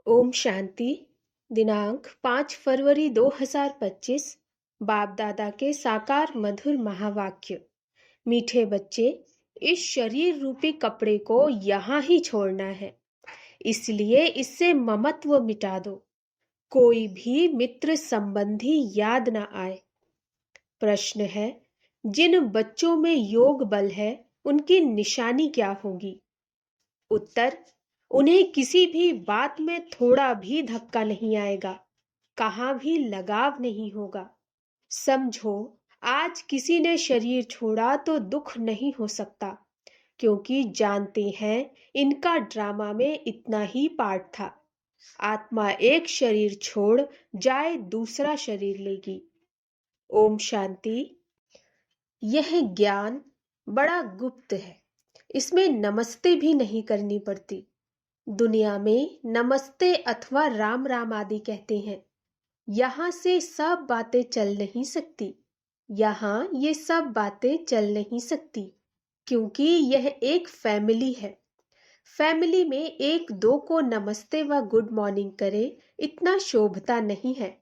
ओम शांति। दिनांक 5 फरवरी 2025। बाप दादा के साकार मधुर महावाक्य। मीठे बच्चे, इस शरीर रूपी कपड़े को यहाँ ही छोड़ना है, इसलिए इससे ममत्व मिटा दो। कोई भी मित्र संबंधी याद न आए। प्रश्न है, जिन बच्चों में योग बल है उनकी निशानी क्या होगी? उत्तर, उन्हें किसी भी बात में थोड़ा भी धक्का नहीं आएगा, कहाँ भी लगाव नहीं होगा। समझो, आज किसी ने शरीर छोड़ा तो दुख नहीं हो सकता, क्योंकि जानते हैं इनका ड्रामा में इतना ही पार्ट था। आत्मा एक शरीर छोड़ जाए दूसरा शरीर लेगी। ओम शांति। यह ज्ञान बड़ा गुप्त है, इसमें नमस्ते भी नहीं करनी पड़ती। दुनिया में नमस्ते अथवा राम राम आदि कहते हैं। यहाँ से सब बातें चल नहीं सकती। यहाँ ये सब बातें चल नहीं सकती, क्योंकि यह एक फैमिली है। फैमिली में एक दो को नमस्ते व गुड मॉर्निंग करे इतना शोभता नहीं है।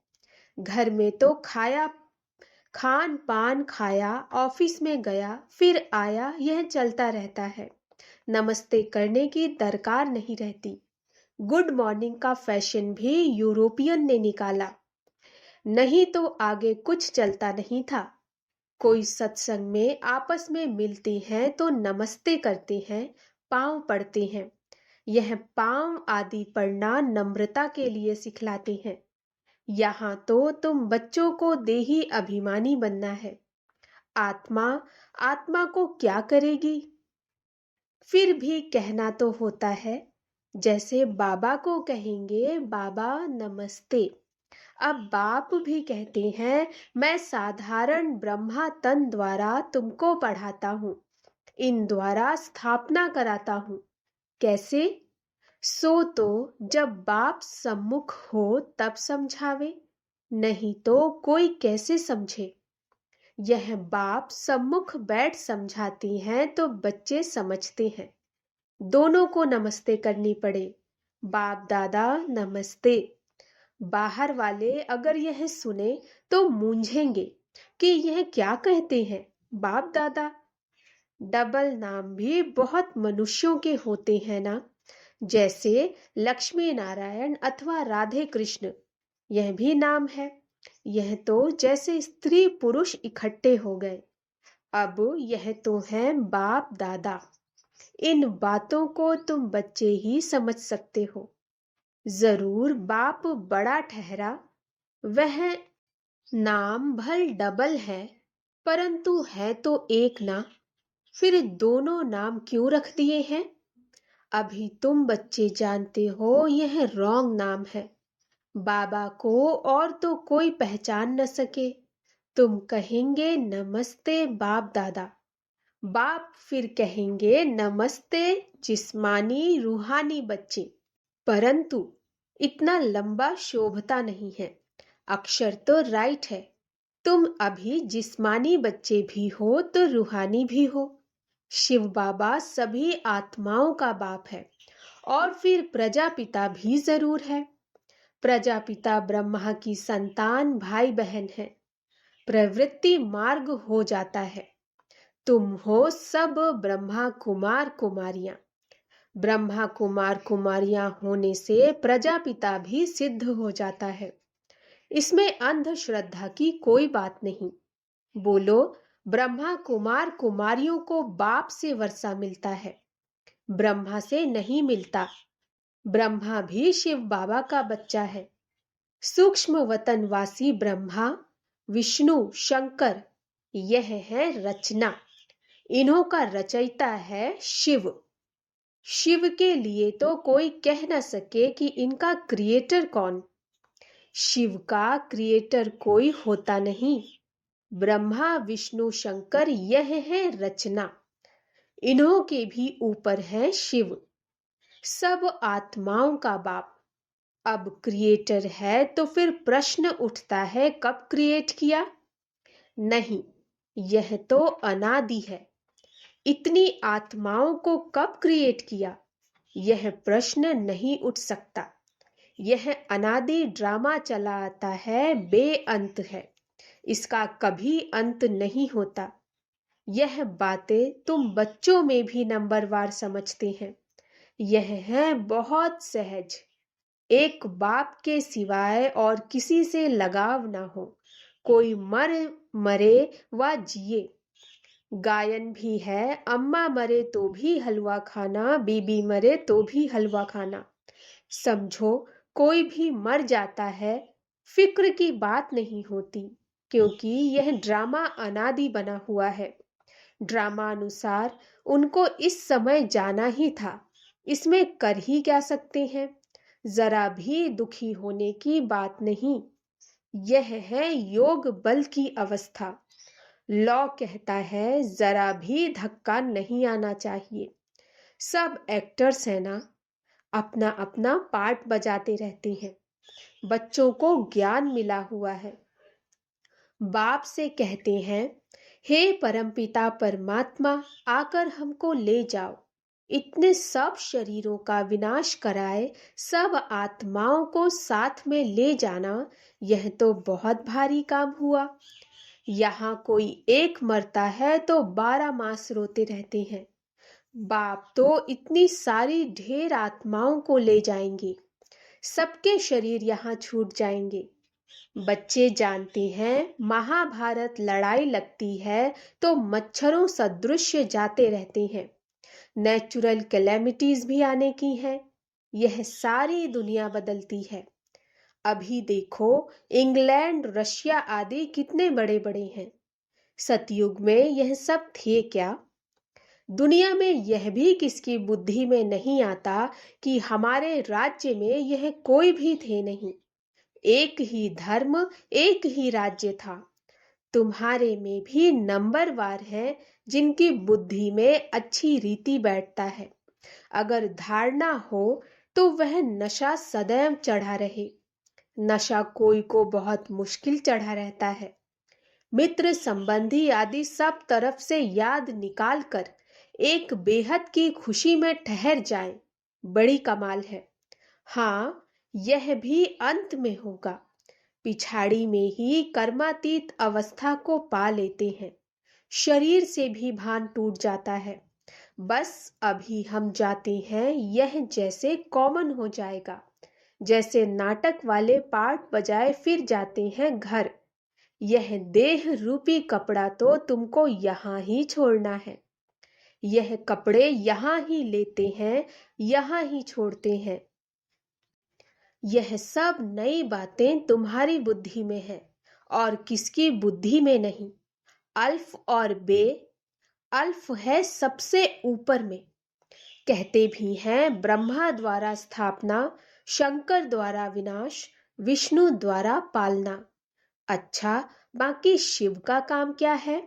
घर में तो खान पान खाया, ऑफिस में गया फिर आया, यह चलता रहता है। नमस्ते करने की दरकार नहीं रहती। गुड मॉर्निंग का फैशन भी यूरोपियन ने निकाला, नहीं तो आगे कुछ चलता नहीं था। कोई सत्संग में आपस में मिलते हैं तो नमस्ते करते हैं, पांव पड़ते हैं। यह पांव आदि पढ़ना नम्रता के लिए सिखलाते हैं। यहाँ तो तुम बच्चों को देही अभिमानी बनना है। आत्मा को क्या करेगी? फिर भी कहना तो होता है, जैसे बाबा को कहेंगे बाबा नमस्ते। अब बाप भी कहते हैं, मैं साधारण ब्रह्मा तन द्वारा तुमको पढ़ाता हूँ, इन द्वारा स्थापना कराता हूँ। कैसे? सो तो जब बाप सम्मुख हो तब समझावे, नहीं तो कोई कैसे समझे। यह बाप सम्मुख बैठ समझाती हैं तो बच्चे समझते हैं। दोनों को नमस्ते करनी पड़े। बाप दादा नमस्ते। बाहर वाले अगर यह सुने तो मूंझेंगे कि यह क्या कहते हैं बाप दादा। डबल नाम भी बहुत मनुष्यों के होते हैं ना, जैसे लक्ष्मी नारायण अथवा राधे कृष्ण, यह भी नाम है। यह तो जैसे स्त्री पुरुष इकट्ठे हो गए। अब यह तो है बाप दादा। इन बातों को तुम बच्चे ही समझ सकते हो। जरूर बाप बड़ा ठहरा, वह नाम भल डबल है, परंतु है तो एक ना। फिर दोनों नाम क्यों रख दिए हैं? अभी तुम बच्चे जानते हो यह रॉन्ग नाम है। बाबा को और तो कोई पहचान न सके। तुम कहेंगे नमस्ते बाप दादा, बाप फिर कहेंगे नमस्ते जिस्मानी रूहानी बच्चे। परंतु इतना लंबा शोभता नहीं है। अक्षर तो राइट है। तुम अभी जिस्मानी बच्चे भी हो तो रूहानी भी हो। शिव बाबा सभी आत्माओं का बाप है, और फिर प्रजापिता भी जरूर है। प्रजापिता ब्रह्मा की संतान भाई बहन है। प्रवृत्ति मार्ग हो जाता है। तुम हो सब ब्रह्मा कुमार कुमारियां। ब्रह्मा कुमार कुमारियां होने से प्रजापिता भी सिद्ध हो जाता है। इसमें अंधश्रद्धा की कोई बात नहीं। बोलो, ब्रह्मा कुमार कुमारियों को बाप से वर्षा मिलता है, ब्रह्मा से नहीं मिलता। ब्रह्मा भी शिव बाबा का बच्चा है। सूक्ष्म वतनवासी ब्रह्मा, विष्णु, शंकर, यह है रचना। इन्हों का रचयिता है शिव। शिव के लिए तो कोई कह न सके कि इनका क्रिएटर कौन। शिव का क्रिएटर कोई होता नहीं। ब्रह्मा विष्णु शंकर यह है रचना। इन्हों के भी ऊपर है शिव, सब आत्माओं का बाप। अब क्रिएटर है तो फिर प्रश्न उठता है, कब क्रिएट किया? नहीं, यह तो अनादि है। इतनी आत्माओं को कब क्रिएट किया, यह प्रश्न नहीं उठ सकता। यह अनादि ड्रामा चला आता है, बेअंत है, इसका कभी अंत नहीं होता। यह बातें तुम बच्चों में भी नंबरवार समझते हैं। यह है बहुत सहज। एक बाप के सिवाय और किसी से लगाव ना हो, कोई मरे व जिए। गायन भी है, अम्मा मरे तो भी हलवा खाना, बीबी मरे तो भी हलवा खाना। समझो, कोई भी मर जाता है, फिक्र की बात नहीं होती, क्योंकि यह ड्रामा अनादि बना हुआ है। ड्रामा अनुसार उनको इस समय जाना ही था, इसमें कर ही क्या सकते हैं। जरा भी दुखी होने की बात नहीं। यह है योग बल की अवस्था। लॉ कहता है जरा भी धक्का नहीं आना चाहिए। सब एक्टर्स हैं ना, अपना अपना पार्ट बजाते रहते हैं। बच्चों को ज्ञान मिला हुआ है। बाप से कहते हैं, हे परमपिता परमात्मा, आकर हमको ले जाओ। इतने सब शरीरों का विनाश कराए सब आत्माओं को साथ में ले जाना, यह तो बहुत भारी काम हुआ। यहाँ कोई एक मरता है तो 12 मास रोते रहते हैं। बाप तो इतनी सारी ढेर आत्माओं को ले जाएंगे, सबके शरीर यहाँ छूट जाएंगे। बच्चे जानते हैं, महाभारत लड़ाई लगती है तो मच्छरों सदृश जाते रहते हैं। नेचुरल कैलेमिटीज भी आने की हैं। यह सारी दुनिया बदलती है। अभी देखो, इंग्लैंड रशिया आदि कितने बड़े बड़े हैं। सतयुग में यह सब थे क्या? दुनिया में यह भी किसकी बुद्धि में नहीं आता कि हमारे राज्य में यह कोई भी थे नहीं। एक ही धर्म, एक ही राज्य था। तुम्हारे में भी नंबरवार हैं जिनकी बुद्धि में अच्छी रीति बैठता है। अगर धारणा हो तो वह नशा सदैव चढ़ा रहे। नशा कोई को बहुत मुश्किल चढ़ा रहता है। मित्र संबंधी आदि सब तरफ से याद निकाल कर एक बेहद की खुशी में ठहर जाएं, बड़ी कमाल है। हाँ, यह भी अंत में होगा। पिछाड़ी में ही कर्मातीत अवस्था को पा लेते हैं। शरीर से भी भान टूट जाता है। बस अभी हम जाते हैं, यह जैसे कॉमन हो जाएगा। जैसे नाटक वाले पार्ट बजाए फिर जाते हैं घर। यह देह रूपी कपड़ा तो तुमको यहाँ ही छोड़ना है। यह कपड़े यहाँ ही लेते हैं, यहाँ ही छोड़ते हैं। यह सब नई बातें तुम्हारी बुद्धि में है और किसकी बुद्धि में नहीं। अल्फ और बे, अल्फ है सबसे ऊपर में। कहते भी हैं, ब्रह्मा द्वारा स्थापना, शंकर द्वारा विनाश, विष्णु द्वारा पालना। अच्छा, बाकी शिव का काम क्या है?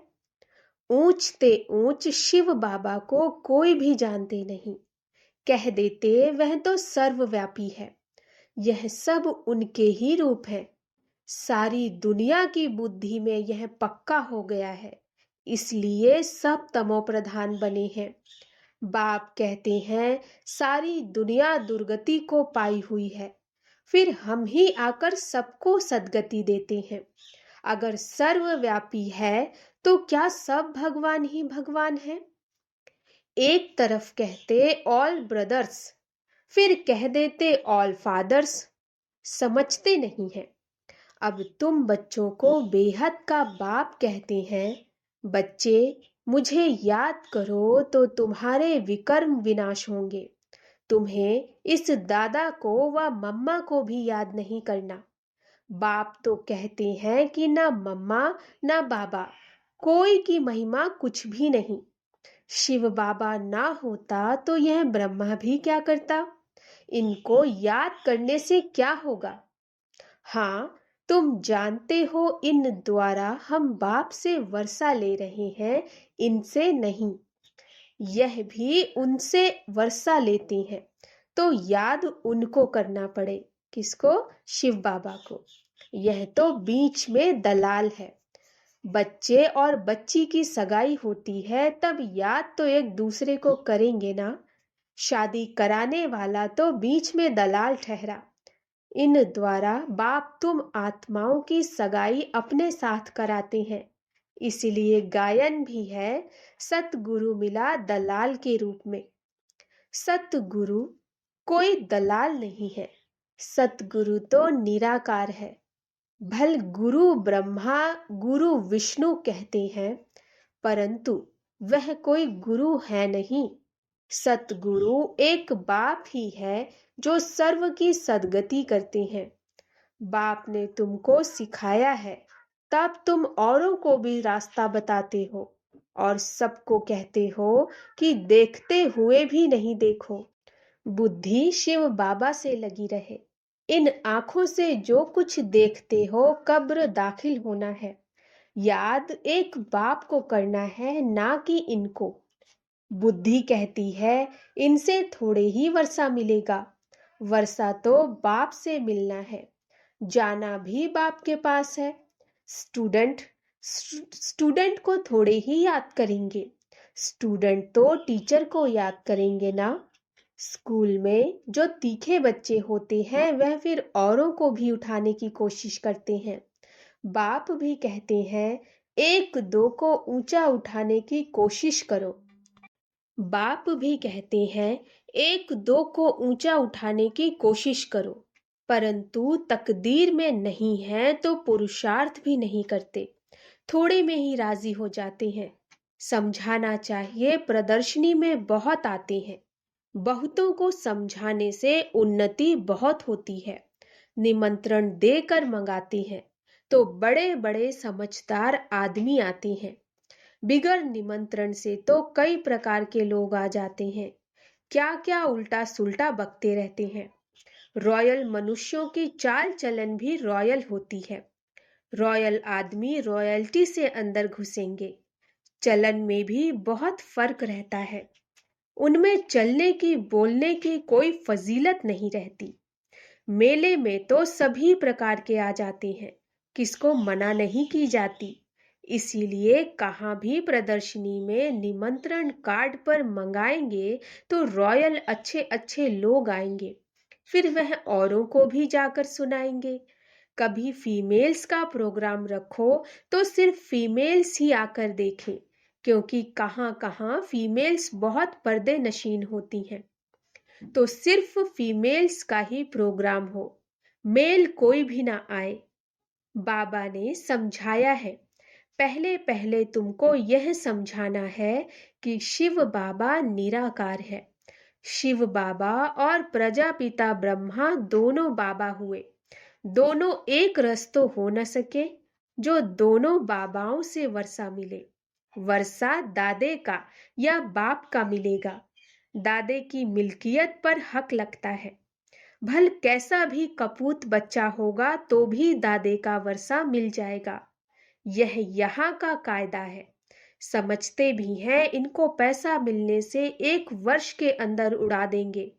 ऊंचते ऊंच शिव बाबा को कोई भी जानते नहीं। कह देते वह तो सर्वव्यापी है। यह सब उनके ही रूप है। सारी दुनिया की बुद्धि में यह पक्का हो गया है, इसलिए सब तमो प्रधान बने हैं। बाप कहते हैं, सारी दुनिया दुर्गति को पाई हुई है, फिर हम ही आकर सबको सद्गति देते हैं। अगर सर्वव्यापी है तो क्या सब भगवान ही भगवान है? एक तरफ कहते ऑल ब्रदर्स, फिर कह देते ऑल फादर्स। समझते नहीं है। अब तुम बच्चों को बेहद का बाप कहते हैं। बच्चे, मुझे याद करो तो तुम्हारे विकर्म विनाश होंगे। तुम्हें इस दादा को व मम्मा को भी याद नहीं करना। बाप तो कहते हैं कि ना मम्मा ना बाबा, कोई की महिमा कुछ भी नहीं। शिव बाबा ना होता तो यह ब्रह्मा भी क्या करता? इनको याद करने से क्या होगा? हाँ, तुम जानते हो, इन द्वारा हम बाप से वर्षा ले रहे हैं, इनसे नहीं। यह भी उनसे वर्षा लेते हैं, तो याद उनको करना पड़े। किसको? शिव बाबा को। यह तो बीच में दलाल है। बच्चे और बच्ची की सगाई होती है तब याद तो एक दूसरे को करेंगे ना। शादी कराने वाला तो बीच में दलाल ठहरा। इन द्वारा बाप तुम आत्माओं की सगाई अपने साथ कराते हैं। इसलिए गायन भी है, सतगुरु मिला दलाल के रूप में। सतगुरु कोई दलाल नहीं है, सतगुरु तो निराकार है। भल गुरु ब्रह्मा गुरु विष्णु कहते हैं, परंतु वह कोई गुरु है नहीं। सतगुरु एक बाप ही है जो सर्व की सद्गति करते हैं। बाप ने तुमको सिखाया है, तब तुम औरों को भी रास्ता बताते हो और सबको कहते हो कि देखते हुए भी नहीं देखो। बुद्धि शिव बाबा से लगी रहे। इन आंखों से जो कुछ देखते हो कब्र दाखिल होना है। याद एक बाप को करना है, ना कि इनको। बुद्धि कहती है इनसे थोड़े ही वर्षा मिलेगा। वर्षा तो बाप से मिलना है, जाना भी बाप के पास है। स्टूडेंट स्टूडेंट को थोड़े ही याद करेंगे, स्टूडेंट तो टीचर को याद करेंगे ना। स्कूल में जो तीखे बच्चे होते हैं वह फिर औरों को भी उठाने की कोशिश करते हैं। बाप भी कहते हैं एक दो को ऊंचा उठाने की कोशिश करो। बाप भी कहते हैं एक दो को ऊंचा उठाने की कोशिश करो, परंतु तकदीर में नहीं है तो पुरुषार्थ भी नहीं करते, थोड़े में ही राजी हो जाते हैं। समझाना चाहिए, प्रदर्शनी में बहुत आते हैं। बहुतों को समझाने से उन्नति बहुत होती है। निमंत्रण देकर मंगाते हैं तो बड़े बड़े समझदार आदमी आते हैं। बिगर निमंत्रण से तो कई प्रकार के लोग आ जाते हैं, क्या क्या उल्टा सुल्टा बकते रहते हैं। रॉयल मनुष्यों की चाल चलन भी रॉयल होती है। रॉयल आदमी रॉयल्टी से अंदर घुसेंगे। चलन में भी बहुत फर्क रहता है। उनमें चलने की बोलने की कोई फजीलत नहीं रहती। मेले में तो सभी प्रकार के आ जाते हैं, किसको मना नहीं की जाती। इसीलिए कहाँ भी प्रदर्शनी में निमंत्रण कार्ड पर मंगाएंगे तो रॉयल अच्छे अच्छे लोग आएंगे, फिर वह औरों को भी जाकर सुनाएंगे। कभी फीमेल्स का प्रोग्राम रखो तो सिर्फ फीमेल्स ही आकर देखें, क्योंकि कहाँ कहाँ फीमेल्स बहुत पर्दे नशीन होती हैं। तो सिर्फ फीमेल्स का ही प्रोग्राम हो, मेल कोई भी ना आए। बाबा ने समझाया है, पहले पहले तुमको यह समझाना है कि शिव बाबा निराकार है। शिव बाबा और प्रजापिता ब्रह्मा दोनों बाबा हुए। दोनों एक रस तो हो न सके जो दोनों बाबाओं से वर्षा मिले। वर्षा दादे का या बाप का मिलेगा। दादे की मिल्कियत पर हक लगता है। भल कैसा भी कपूत बच्चा होगा तो भी दादे का वर्षा मिल जाएगा। यह यहाँ का कायदा है। समझते भी हैं इनको पैसा मिलने से 1 वर्ष के अंदर उड़ा देंगे,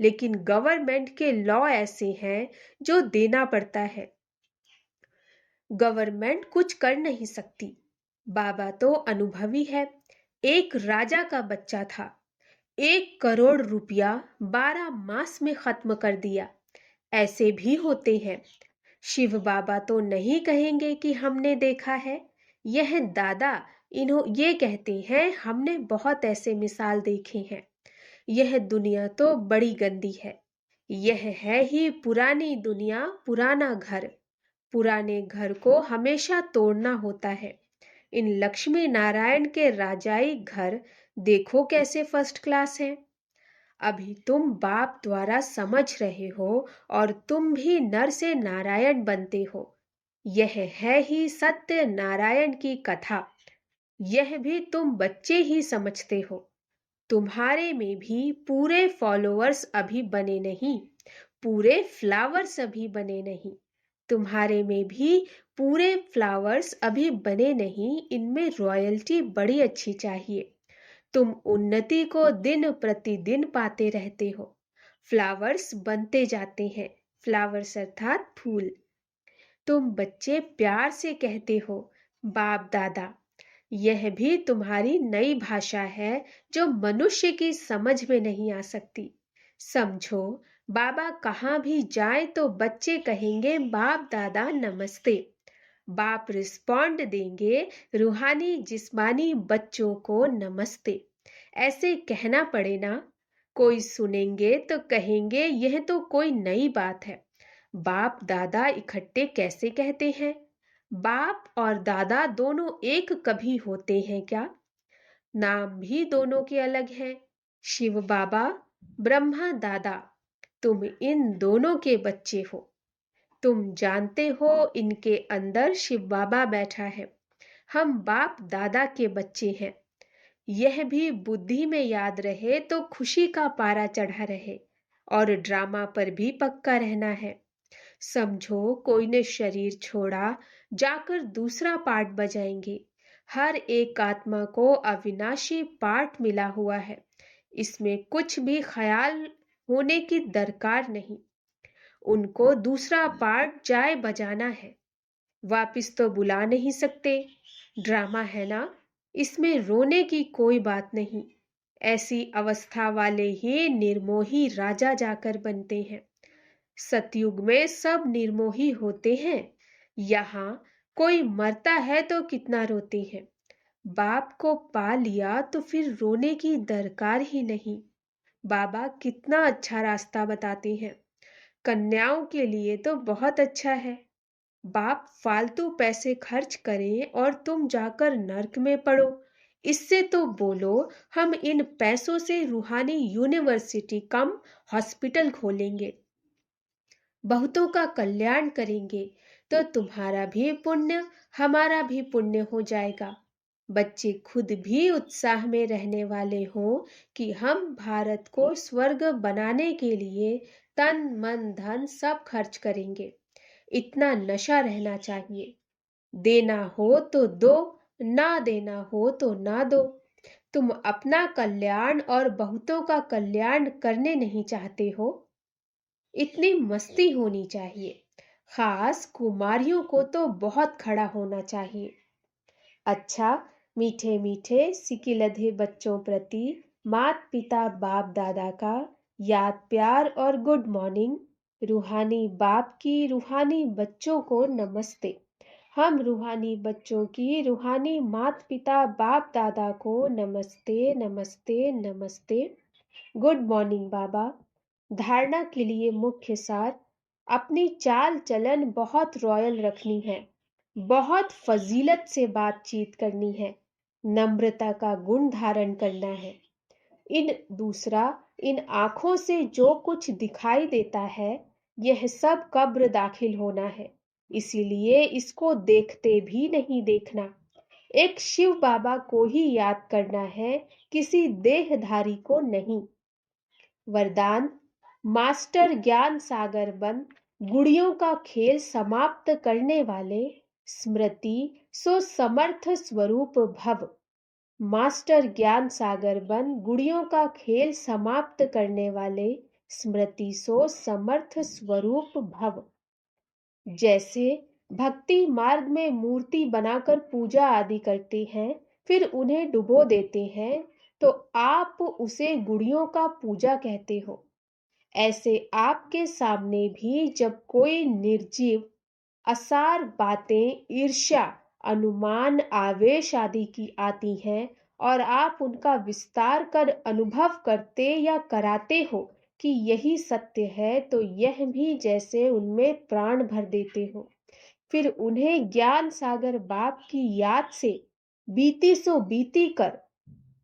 लेकिन गवर्नमेंट के लॉ ऐसे हैं जो देना पड़ता है। गवर्नमेंट कुछ कर नहीं सकती। बाबा तो अनुभवी है। एक राजा का बच्चा था, 1 करोड़ रुपया 12 मास में खत्म कर दिया। ऐसे भी होते हैं। शिव बाबा तो नहीं कहेंगे कि हमने देखा है। यह दादा ये कहते हैं हमने बहुत ऐसे मिसाल देखे हैं। यह दुनिया तो बड़ी गंदी है। यह है ही पुरानी दुनिया, पुराना घर। पुराने घर को हमेशा तोड़ना होता है। इन लक्ष्मी नारायण के राजाई घर देखो कैसे फर्स्ट क्लास हैं। अभी तुम बाप द्वारा समझ रहे हो और तुम भी नर से नारायण बनते हो। यह है ही सत्य नारायण की कथा। यह भी तुम बच्चे ही समझते हो। तुम्हारे में भी पूरे फॉलोअर्स अभी बने नहीं, पूरे फ्लावर्स अभी बने नहीं। तुम्हारे में भी पूरे फ्लावर्स अभी बने नहीं, इनमें रॉयल्टी बड़ी अच्छी चाहिए। तुम उन्नति को दिन प्रतिदिन पाते रहते हो। फ्लावर्स बनते जाते हैं, फ्लावर्स अर्थात फूल। तुम बच्चे प्यार से कहते हो बाप दादा। यह भी तुम्हारी नई भाषा है जो मनुष्य की समझ में नहीं आ सकती। समझो, बाबा कहाँ भी जाए तो बच्चे कहेंगे बाप दादा नमस्ते। बाप रिस्पॉन्ड देंगे रूहानी जिस्मानी बच्चों को नमस्ते। ऐसे कहना पड़े ना, कोई सुनेंगे तो कहेंगे यह तो कोई नई बात है। बाप दादा इकट्ठे कैसे कहते हैं? बाप और दादा दोनों एक कभी होते हैं क्या? नाम भी दोनों के अलग हैं। शिव बाबा, ब्रह्मा दादा, तुम इन दोनों के बच्चे हो। तुम जानते हो इनके अंदर शिव बाबा बैठा है। हम बाप दादा के बच्चे हैं। यह भी बुद्धि में याद रहे तो खुशी का पारा चढ़ा रहे और ड्रामा पर भी पक्का रहना है। समझो कोई ने शरीर छोड़ा, जाकर दूसरा पार्ट बजाएंगे। हर एक आत्मा को अविनाशी पार्ट मिला हुआ है। इसमें कुछ भी ख्याल होने की दरकार नहीं। उनको दूसरा पार्ट जाए बजाना है। वापिस तो बुला नहीं सकते। ड्रामा है ना, इसमें रोने की कोई बात नहीं। ऐसी अवस्था वाले ही निर्मोही राजा जाकर बनते हैं। सतयुग में सब निर्मोही होते हैं। यहाँ कोई मरता है तो कितना रोते हैं। बाप को पा लिया तो फिर रोने की दरकार ही नहीं। बाबा कितना अच्छा रास्ता बताते हैं। कन्याओं के लिए तो बहुत अच्छा है। बाप फालतू पैसे खर्च करें और तुम जाकर नर्क में पड़ो, इससे तो बोलो हम इन पैसों से रूहानी यूनिवर्सिटी कम हॉस्पिटल खोलेंगे, बहुतों का कल्याण करेंगे, तो तुम्हारा भी पुण्य हमारा भी पुण्य हो जाएगा। बच्चे खुद भी उत्साह में रहने वाले हों कि हम भारत को स्वर्ग बनाने के लिए तन मन धन सब खर्च करेंगे। इतना नशा रहना चाहिए। देना हो तो दो, ना देना हो तो ना दो। तुम अपना कल्याण और बहुतों का कल्याण करने नहीं चाहते हो? इतनी मस्ती होनी चाहिए। खास कुमारियों को तो बहुत खड़ा होना चाहिए। अच्छा, मीठे मीठे सिकिलधे बच्चों प्रति मात पिता बाप दादा का याद प्यार और गुड मॉर्निंग। रूहानी बाप की रूहानी बच्चों को नमस्ते। हम रूहानी बच्चों की रूहानी मात पिता बाप दादा को नमस्ते नमस्ते नमस्ते। गुड मॉर्निंग बाबा। धारणा के लिए मुख्य सार, अपनी चाल चलन बहुत रॉयल रखनी है। बहुत फजीलत से बातचीत करनी है। नम्रता का गुण धारण करना है। दूसरा, इन आंखों से जो कुछ दिखाई देता है यह सब कब्र दाखिल होना है, इसीलिए इसको देखते भी नहीं देखना। एक शिव बाबा को ही याद करना है, किसी देहधारी को नहीं। वरदान, मास्टर ज्ञान सागर बन गुड़ियों का खेल समाप्त करने वाले स्मृति सो समर्थ स्वरूप भव। मास्टर ज्ञान सागर बन गुड़ियों का खेल समाप्त करने वाले स्मृति सो समर्थ स्वरूप भव। जैसे भक्ति मार्ग में मूर्ति बनाकर पूजा आदि करते हैं, फिर उन्हें डुबो देते हैं, तो आप उसे गुड़ियों का पूजा कहते हो। ऐसे आपके सामने भी जब कोई निर्जीव असार बातें ईर्ष्या अनुमान आवेश आदि की आती हैं और आप उनका विस्तार कर अनुभव करते या कराते हो कि यही सत्य है, तो यह भी जैसे उनमें प्राण भर देते हो। फिर उन्हें ज्ञान सागर बाप की याद से बीती सो बीती कर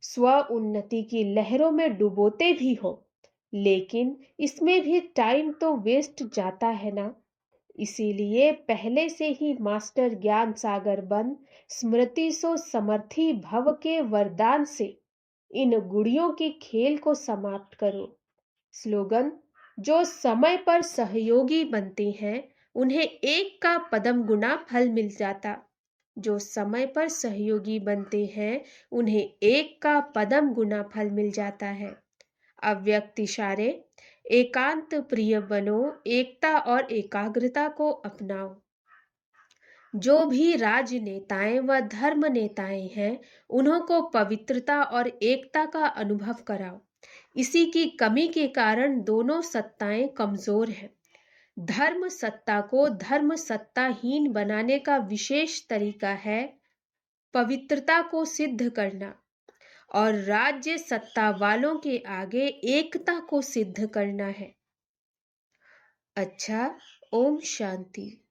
स्व उन्नति की लहरों में डुबोते भी हो। लेकिन इसमें भी टाइम तो वेस्ट जाता है ना। इसीलिए पहले से ही मास्टर ज्ञान सागर बन स्मृति सो समर्थी भव के वरदान से इन गुड़ियों के खेल को समाप्त करो। स्लोगन, जो समय पर सहयोगी बनते हैं उन्हें एक का पदम गुना फल मिल जाता। जो समय पर सहयोगी बनते हैं उन्हें एक का पदम गुना फल मिल जाता है। अव्यक्त इशारे, एकांत प्रिय बनो, एकता और एकाग्रता को अपनाओ। जो भी राजनेताएं व धर्म नेताएं हैं उन्हों को पवित्रता और एकता का अनुभव कराओ। इसी की कमी के कारण दोनों सत्ताएं कमजोर हैं। धर्म सत्ता को धर्म सत्ताहीन बनाने का विशेष तरीका है पवित्रता को सिद्ध करना, और राज्य सत्ता वालों के आगे एकता को सिद्ध करना है। अच्छा, ओम शांति।